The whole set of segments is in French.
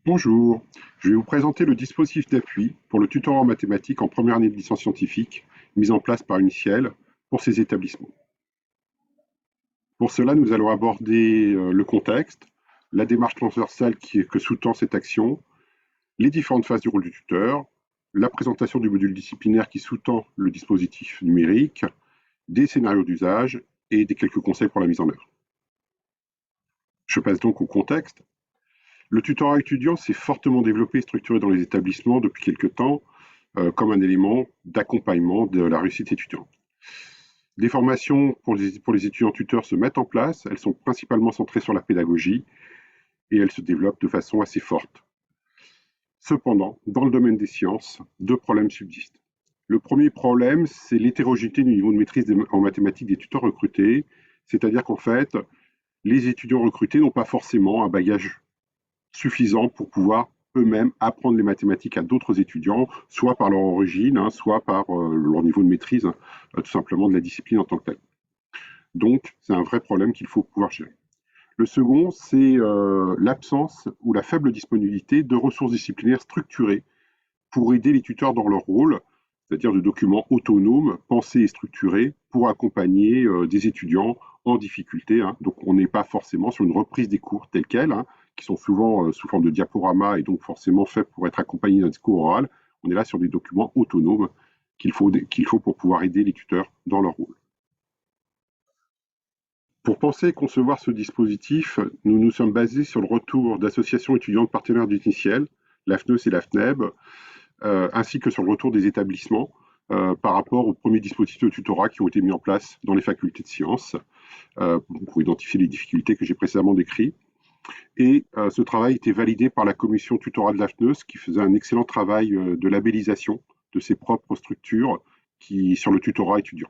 Bonjour, je vais vous présenter le dispositif d'appui pour le tutorat en mathématiques en première année de licence scientifique, mis en place par UNICIEL pour ces établissements. Pour cela, nous allons aborder le contexte, la démarche transversale que sous-tend cette action, les différentes phases du rôle du tuteur, la présentation du module disciplinaire qui sous-tend le dispositif numérique, des scénarios d'usage et des quelques conseils pour la mise en œuvre. Je passe donc au contexte. Le tutorat étudiant s'est fortement développé et structuré dans les établissements depuis quelque temps, comme un élément d'accompagnement de la réussite étudiante. Des formations pour les étudiants tuteurs se mettent en place, elles sont principalement centrées sur la pédagogie et elles se développent de façon assez forte. Cependant, dans le domaine des sciences, deux problèmes subsistent. Le premier problème, c'est l'hétérogénéité du niveau de maîtrise en mathématiques des tuteurs recrutés, c'est-à-dire qu'en fait, les étudiants recrutés n'ont pas forcément un bagage suffisant pour pouvoir eux-mêmes apprendre les mathématiques à d'autres étudiants, soit par leur origine, soit par leur niveau de maîtrise, tout simplement de la discipline en tant que telle. Donc, c'est un vrai problème qu'il faut pouvoir gérer. Le second, c'est l'absence ou la faible disponibilité de ressources disciplinaires structurées pour aider les tuteurs dans leur rôle, c'est-à-dire de documents autonomes, pensés et structurés pour accompagner des étudiants en difficulté. Donc, on n'est pas forcément sur une reprise des cours tels quels, qui sont souvent sous forme de diaporama et donc forcément faits pour être accompagnés d'un discours oral. On est là sur des documents autonomes qu'il faut pour pouvoir aider les tuteurs dans leur rôle. Pour penser et concevoir ce dispositif, nous nous sommes basés sur le retour d'associations étudiantes partenaires d'UNICIEL, l'AFNEUS et la FNEB, ainsi que sur le retour des établissements par rapport aux premiers dispositifs de tutorat qui ont été mis en place dans les facultés de sciences pour identifier les difficultés que j'ai précédemment décrites. Et ce travail a été validé par la commission tutorat de l'AFNEUS qui faisait un excellent travail de labellisation de ses propres structures sur le tutorat étudiant.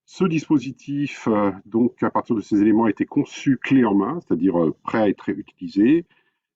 Ce dispositif, donc à partir de ces éléments, a été conçu clé en main, c'est-à-dire prêt à être utilisé,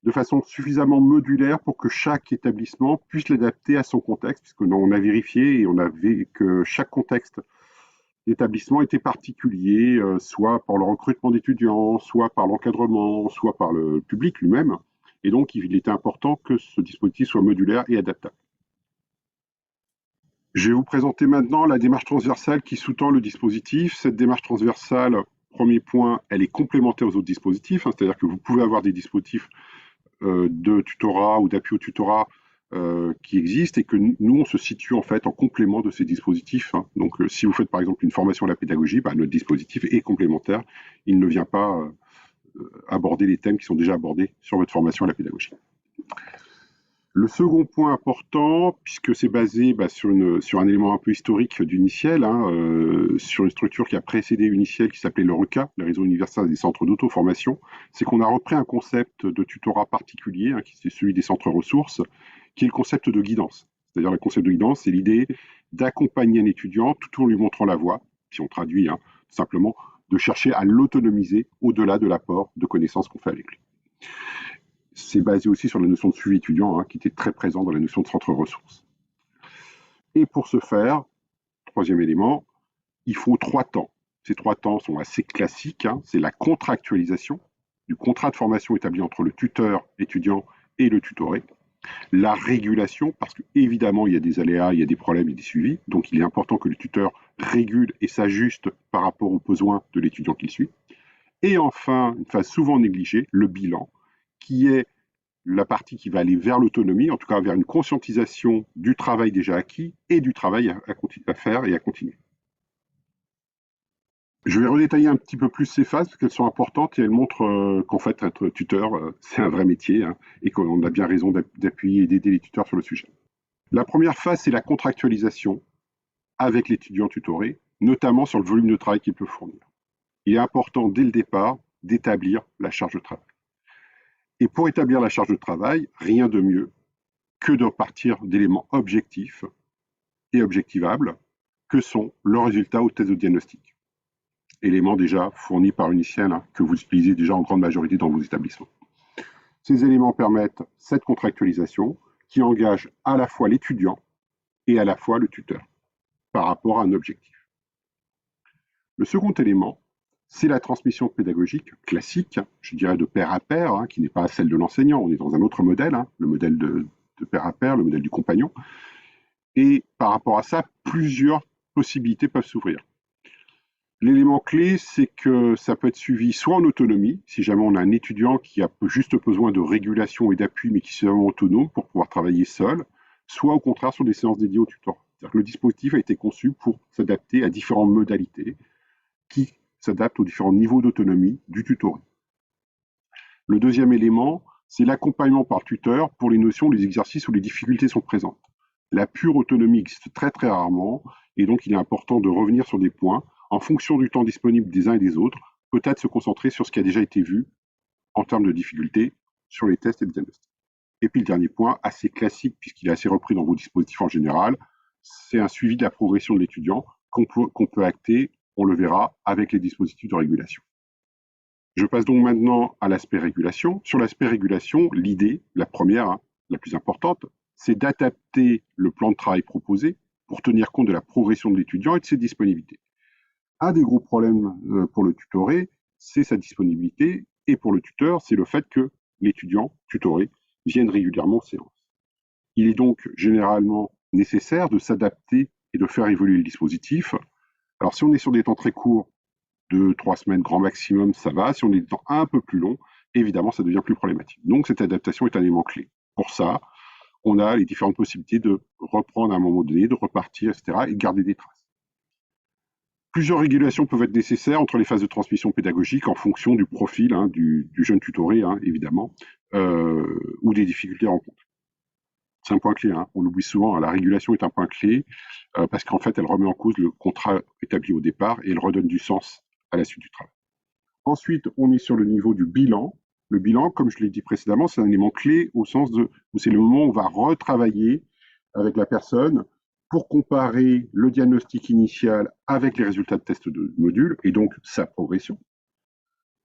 de façon suffisamment modulaire pour que chaque établissement puisse l'adapter à son contexte, puisque on a vérifié et on a vu que chaque contexte d'établissement était particulier, soit par le recrutement d'étudiants, soit par l'encadrement, soit par le public lui-même. Et donc, il était important que ce dispositif soit modulaire et adaptable. Je vais vous présenter maintenant la démarche transversale qui sous-tend le dispositif. Cette démarche transversale, premier point, elle est complémentaire aux autres dispositifs, c'est-à-dire que vous pouvez avoir des dispositifs de tutorat ou d'appui au tutorat qui existent et que nous, on se situe en fait en complément de ces dispositifs. Donc, si vous faites par exemple une formation à la pédagogie, notre dispositif est complémentaire. Il ne vient pas aborder les thèmes qui sont déjà abordés sur votre formation à la pédagogie. Le second point important, puisque c'est basé sur un élément un peu historique d'UNICIEL, sur une structure qui a précédé UNICIEL qui s'appelait le RUCA, le réseau universel des centres d'auto-formation, c'est qu'on a repris un concept de tutorat particulier, qui est celui des centres ressources, qui est le concept de guidance. C'est-à-dire le concept de guidance, c'est l'idée d'accompagner un étudiant tout en lui montrant la voie, si on traduit simplement, de chercher à l'autonomiser au-delà de l'apport de connaissances qu'on fait avec lui. C'est basé aussi sur la notion de suivi étudiant, qui était très présent dans la notion de centre ressources. Et pour ce faire, troisième élément, il faut 3 temps. Ces 3 temps sont assez classiques. C'est la contractualisation du contrat de formation établi entre le tuteur étudiant et le tutoré. La régulation, parce qu'évidemment, il y a des aléas, il y a des problèmes et des suivis. Donc, il est important que le tuteur régule et s'ajuste par rapport aux besoins de l'étudiant qu'il suit. Et enfin, une phase souvent négligée, le bilan, qui est la partie qui va aller vers l'autonomie, en tout cas vers une conscientisation du travail déjà acquis et du travail à faire et à continuer. Je vais redétailler un petit peu plus ces phases parce qu'elles sont importantes et elles montrent qu'en fait être tuteur, c'est un vrai métier et qu'on a bien raison d'appuyer et d'aider les tuteurs sur le sujet. La première phase, c'est la contractualisation avec l'étudiant tutoré, notamment sur le volume de travail qu'il peut fournir. Il est important dès le départ d'établir la charge de travail. Et pour établir la charge de travail, rien de mieux que de partir d'éléments objectifs et objectivables que sont le résultat au test de diagnostic. Éléments déjà fournis par UNICIEL que vous utilisez déjà en grande majorité dans vos établissements. Ces éléments permettent cette contractualisation qui engage à la fois l'étudiant et à la fois le tuteur par rapport à un objectif. Le second élément, c'est la transmission pédagogique classique, je dirais de pair à pair, qui n'est pas celle de l'enseignant. On est dans un autre modèle, le modèle de pair à pair, le modèle du compagnon. Et par rapport à ça, plusieurs possibilités peuvent s'ouvrir. L'élément clé, c'est que ça peut être suivi soit en autonomie, si jamais on a un étudiant qui a juste besoin de régulation et d'appui, mais qui est suffisamment autonome pour pouvoir travailler seul, soit au contraire sur des séances dédiées au tuteur. C'est-à-dire que le dispositif a été conçu pour s'adapter à différentes modalités qui s'adaptent aux différents niveaux d'autonomie du tutoré. Le deuxième élément, c'est l'accompagnement par le tuteur pour les notions, les exercices où les difficultés sont présentes. La pure autonomie existe très très rarement, et donc il est important de revenir sur des points en fonction du temps disponible des uns et des autres, peut-être se concentrer sur ce qui a déjà été vu en termes de difficultés sur les tests et les diagnostics. Et puis le dernier point, assez classique puisqu'il est assez repris dans vos dispositifs en général, c'est un suivi de la progression de l'étudiant qu'on peut acter, on le verra, avec les dispositifs de régulation. Je passe donc maintenant à l'aspect régulation. Sur l'aspect régulation, l'idée, la première, la plus importante, c'est d'adapter le plan de travail proposé pour tenir compte de la progression de l'étudiant et de ses disponibilités. Un des gros problèmes pour le tutoré, c'est sa disponibilité, et pour le tuteur, c'est le fait que l'étudiant tutoré vienne régulièrement aux séances. Il est donc généralement nécessaire de s'adapter et de faire évoluer le dispositif. Alors si on est sur des temps très courts, 2-3 semaines grand maximum, ça va. Si on est des temps un peu plus longs, évidemment, ça devient plus problématique. Donc cette adaptation est un élément clé. Pour ça, on a les différentes possibilités de reprendre à un moment donné, de repartir, etc., et garder des traces. Plusieurs régulations peuvent être nécessaires entre les phases de transmission pédagogique en fonction du profil du jeune tutoré, évidemment, ou des difficultés rencontrées. C'est un point clé, on l'oublie souvent, la régulation est un point clé parce qu'en fait, elle remet en cause le contrat établi au départ et elle redonne du sens à la suite du travail. Ensuite, on est sur le niveau du bilan. Le bilan, comme je l'ai dit précédemment, c'est un élément clé au sens où c'est le moment où on va retravailler avec la personne pour comparer le diagnostic initial avec les résultats de test de module et donc sa progression.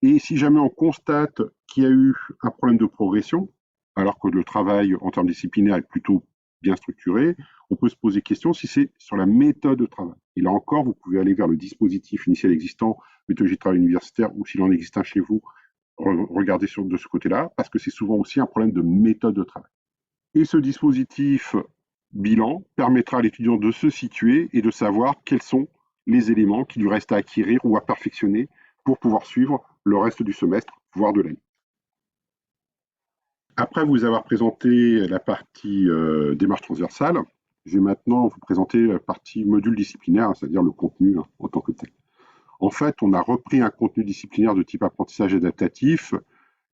Et si jamais on constate qu'il y a eu un problème de progression, alors que le travail en termes disciplinaires est plutôt bien structuré, on peut se poser question si c'est sur la méthode de travail. Et là encore, vous pouvez aller vers le dispositif initial existant, méthodologie de travail universitaire, ou s'il en existe un chez vous, regardez de ce côté-là, parce que c'est souvent aussi un problème de méthode de travail. Et ce dispositif bilan permettra à l'étudiant de se situer et de savoir quels sont les éléments qui lui restent à acquérir ou à perfectionner pour pouvoir suivre le reste du semestre, voire de l'année. Après vous avoir présenté la partie démarche transversale, je vais maintenant vous présenter la partie module disciplinaire, c'est-à-dire le contenu en tant que tel. En fait, on a repris un contenu disciplinaire de type apprentissage adaptatif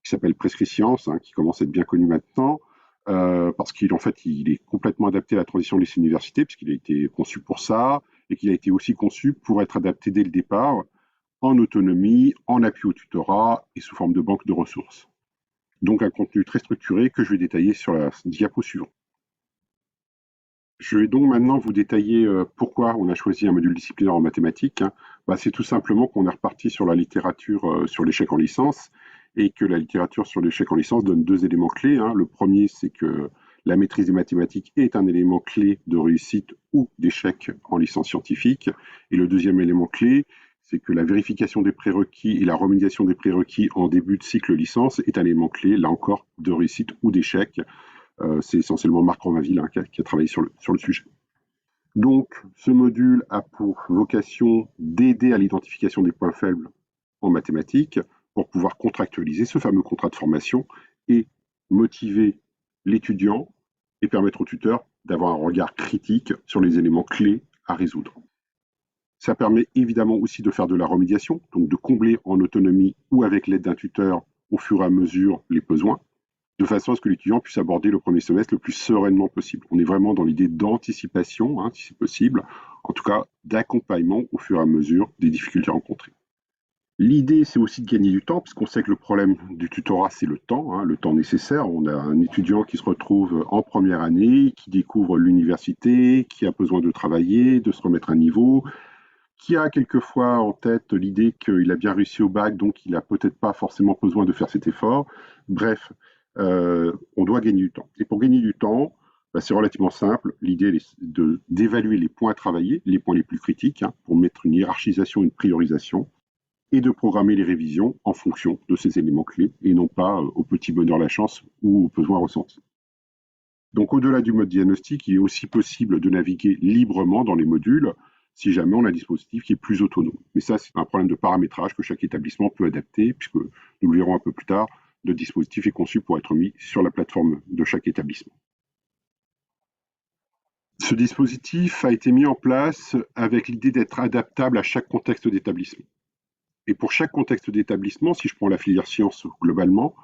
qui s'appelle Prescrit-Sciences, qui commence à être bien connu maintenant, parce qu'il en fait, il est complètement adapté à la transition lycée-université, puisqu'il a été conçu pour ça, et qu'il a été aussi conçu pour être adapté dès le départ, en autonomie, en appui au tutorat et sous forme de banque de ressources. Donc un contenu très structuré que je vais détailler sur la diapo suivante. Je vais donc maintenant vous détailler pourquoi on a choisi un module disciplinaire en mathématiques. C'est tout simplement qu'on est reparti sur la littérature sur l'échec en licence et que la littérature sur l'échec en licence donne deux éléments clés. Le premier, c'est que la maîtrise des mathématiques est un élément clé de réussite ou d'échec en licence scientifique. Et le deuxième élément clé, c'est que la vérification des prérequis et la remédiation des prérequis en début de cycle licence est un élément clé, là encore, de réussite ou d'échec. C'est essentiellement Marc Romainville qui a travaillé sur le sujet. Donc, ce module a pour vocation d'aider à l'identification des points faibles en mathématiques pour pouvoir contractualiser ce fameux contrat de formation et motiver l'étudiant et permettre au tuteur d'avoir un regard critique sur les éléments clés à résoudre. Ça permet évidemment aussi de faire de la remédiation, donc de combler en autonomie ou avec l'aide d'un tuteur au fur et à mesure les besoins, de façon à ce que l'étudiant puisse aborder le premier semestre le plus sereinement possible. On est vraiment dans l'idée d'anticipation, si c'est possible, en tout cas d'accompagnement au fur et à mesure des difficultés rencontrées. L'idée, c'est aussi de gagner du temps, puisqu'on sait que le problème du tutorat, c'est le temps nécessaire. On a un étudiant qui se retrouve en première année, qui découvre l'université, qui a besoin de travailler, de se remettre à niveau, qui a quelquefois en tête l'idée qu'il a bien réussi au bac, donc il n'a peut-être pas forcément besoin de faire cet effort. Bref, on doit gagner du temps. Et pour gagner du temps, c'est relativement simple. L'idée est d'évaluer les points à travailler, les points les plus critiques, pour mettre une hiérarchisation, une priorisation. et de programmer les révisions en fonction de ces éléments clés et non pas au petit bonheur la chance ou au besoin ressenti. Donc au-delà du mode diagnostic, il est aussi possible de naviguer librement dans les modules si jamais on a un dispositif qui est plus autonome. Mais ça, c'est un problème de paramétrage que chaque établissement peut adapter, puisque nous le verrons un peu plus tard, le dispositif est conçu pour être mis sur la plateforme de chaque établissement. Ce dispositif a été mis en place avec l'idée d'être adaptable à chaque contexte d'établissement. Et pour chaque contexte d'établissement, si je prends la filière sciences globalement,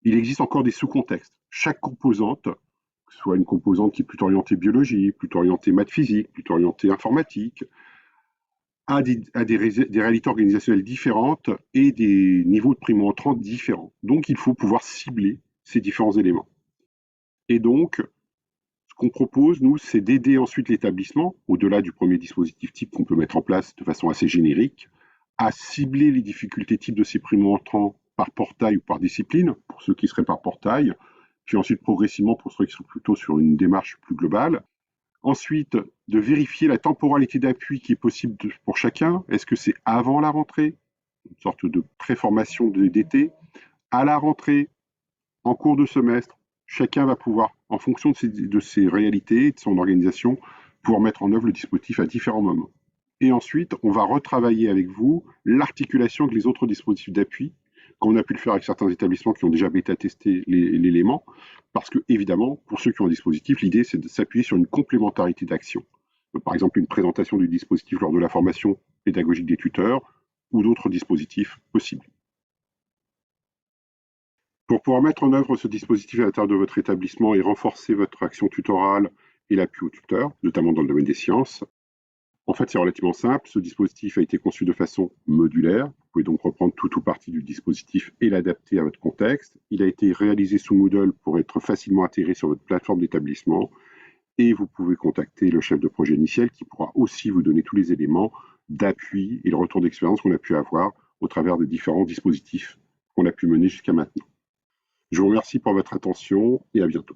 il existe encore des sous-contextes. Chaque composante, que ce soit une composante qui est plutôt orientée biologie, plutôt orientée maths physique, plutôt orientée informatique, a des réalités organisationnelles différentes et des niveaux de primo-entrants différents. Donc il faut pouvoir cibler ces différents éléments. Et donc, ce qu'on propose, nous, c'est d'aider ensuite l'établissement, au-delà du premier dispositif type qu'on peut mettre en place de façon assez générique, à cibler les difficultés types de ces primo-entrants par portail ou par discipline, pour ceux qui seraient par portail, puis ensuite progressivement pour ceux qui sont plutôt sur une démarche plus globale. Ensuite, de vérifier la temporalité d'appui qui est possible pour chacun. Est-ce que c'est avant la rentrée, une sorte de préformation d'été, à la rentrée, en cours de semestre, chacun va pouvoir, en fonction de ses réalités et de son organisation, pouvoir mettre en œuvre le dispositif à différents moments. Et ensuite, on va retravailler avec vous l'articulation avec les autres dispositifs d'appui, comme on a pu le faire avec certains établissements qui ont déjà bêta-testé l'élément, parce que, évidemment, pour ceux qui ont un dispositif, l'idée, c'est de s'appuyer sur une complémentarité d'action. Par exemple, une présentation du dispositif lors de la formation pédagogique des tuteurs, ou d'autres dispositifs possibles. Pour pouvoir mettre en œuvre ce dispositif à l'intérieur de votre établissement et renforcer votre action tutorale et l'appui aux tuteurs, notamment dans le domaine des sciences, en fait, c'est relativement simple. Ce dispositif a été conçu de façon modulaire. Vous pouvez donc reprendre tout ou partie du dispositif et l'adapter à votre contexte. Il a été réalisé sous Moodle pour être facilement intégré sur votre plateforme d'établissement. Et vous pouvez contacter le chef de projet initial qui pourra aussi vous donner tous les éléments d'appui et le retour d'expérience qu'on a pu avoir au travers des différents dispositifs qu'on a pu mener jusqu'à maintenant. Je vous remercie pour votre attention et à bientôt.